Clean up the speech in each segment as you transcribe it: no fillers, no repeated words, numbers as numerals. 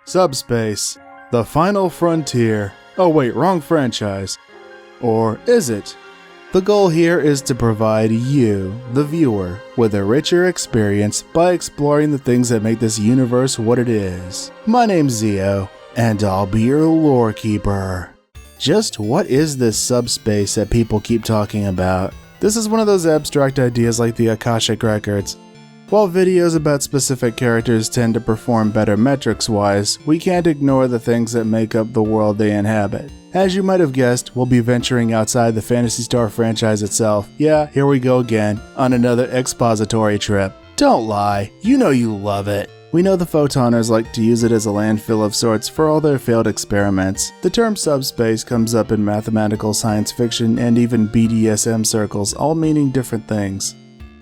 Subspace, the final frontier. Oh wait, wrong franchise. Or is it? The goal here is to provide you, the viewer, with a richer experience by exploring the things that make this universe what it is. My name's Zio, and I'll be your lore keeper. Just what is this subspace that people keep talking about? This is one of those abstract ideas like the Akashic Records. While videos about specific characters tend to perform better metrics-wise, we can't ignore the things that make up the world they inhabit. As you might have guessed, we'll be venturing outside the Phantasy Star franchise itself. Yeah, here we go again, on another expository trip. Don't lie, you know you love it. We know the Photoners like to use it as a landfill of sorts for all their failed experiments. The term subspace comes up in mathematical science fiction and even BDSM circles, all meaning different things.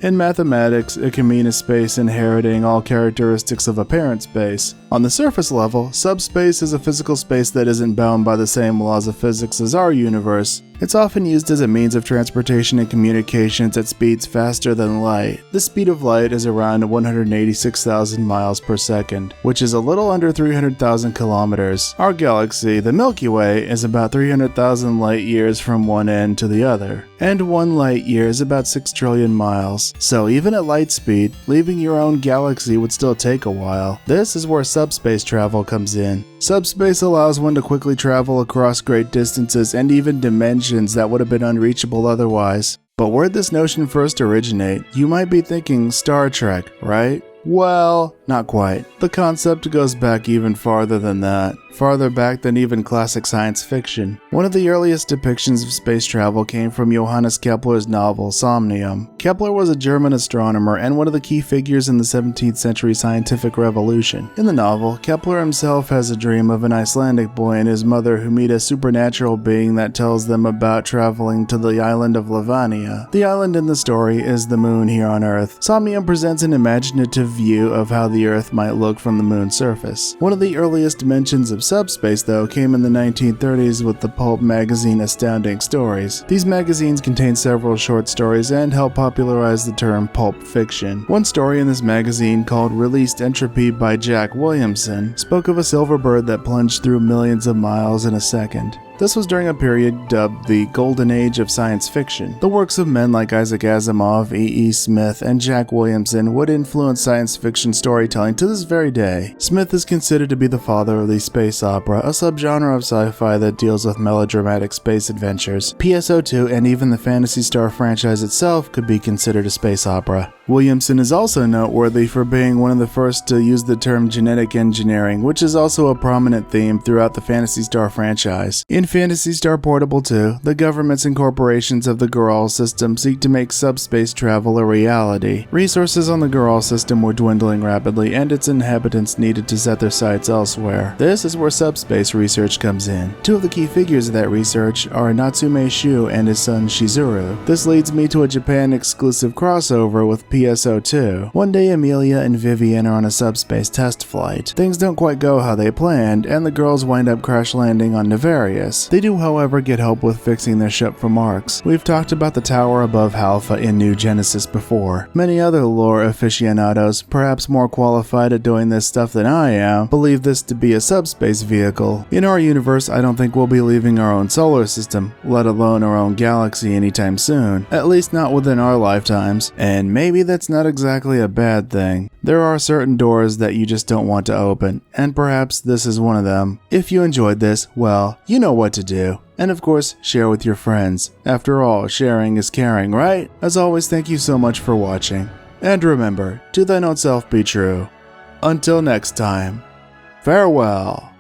In mathematics, it can mean a space inheriting all characteristics of a parent space. On the surface level, subspace is a physical space that isn't bound by the same laws of physics as our universe. It's often used as a means of transportation and communications at speeds faster than light. The speed of light is around 186,000 miles per second, which is a little under 300,000 kilometers. Our galaxy, the Milky Way, is about 300,000 light years from one end to the other, and 1 light year is about 6 trillion miles. So even at light speed, leaving your own galaxy would still take a while. This is where subspace travel comes in. Subspace allows one to quickly travel across great distances and even dimensions that would have been unreachable otherwise. But where'd this notion first originate? You might be thinking Star Trek, right? Well, not quite. The concept goes back even farther than that. Farther back than even classic science fiction. One of the earliest depictions of space travel came from Johannes Kepler's novel Somnium. Kepler was a German astronomer and one of the key figures in the 17th century scientific revolution. In the novel, Kepler himself has a dream of an Icelandic boy and his mother who meet a supernatural being that tells them about traveling to the island of Lavania. The island in the story is the moon here on Earth. Somnium presents an imaginative view of how the Earth might look from the moon's surface. One of the earliest mentions of subspace, though, came in the 1930s with the pulp magazine Astounding Stories. These magazines contain several short stories and help popularize the term pulp fiction. One story in this magazine, called Released Entropy by Jack Williamson, spoke of a silver bird that plunged through millions of miles in a second. This was during a period dubbed the Golden Age of Science Fiction. The works of men like Isaac Asimov, E.E. Smith, and Jack Williamson would influence science fiction storytelling to this very day. Smith is considered to be the father of the space opera, a subgenre of sci-fi that deals with melodramatic space adventures. PSO2 and even the Phantasy Star franchise itself could be considered a space opera. Williamson is also noteworthy for being one of the first to use the term genetic engineering, which is also a prominent theme throughout the Phantasy Star franchise. In Phantasy Star Portable 2, the governments and corporations of the Goral system seek to make subspace travel a reality. Resources on the Goral system were dwindling rapidly, and its inhabitants needed to set their sights elsewhere. This is where subspace research comes in. Two of the key figures of that research are Natsume Shu and his son Shizuru. This leads me to a Japan-exclusive crossover with PSO2. One day Amelia and Vivian are on a subspace test flight. Things don't quite go how they planned, and the girls wind up crash landing on Nevarius. They do, however, get help with fixing their ship from ARKS. We've talked about the tower above Halpha in New Genesis before. Many other lore aficionados, perhaps more qualified at doing this stuff than I am, believe this to be a subspace vehicle. In our universe, I don't think we'll be leaving our own solar system, let alone our own galaxy anytime soon. At least not within our lifetimes. And maybe that's not exactly a bad thing. There are certain doors that you just don't want to open, and perhaps this is one of them. If you enjoyed this, well, you know what to do. And of course, share with your friends. After all, sharing is caring, right? As always, thank you so much for watching. And remember, to thine own self be true. Until next time, farewell.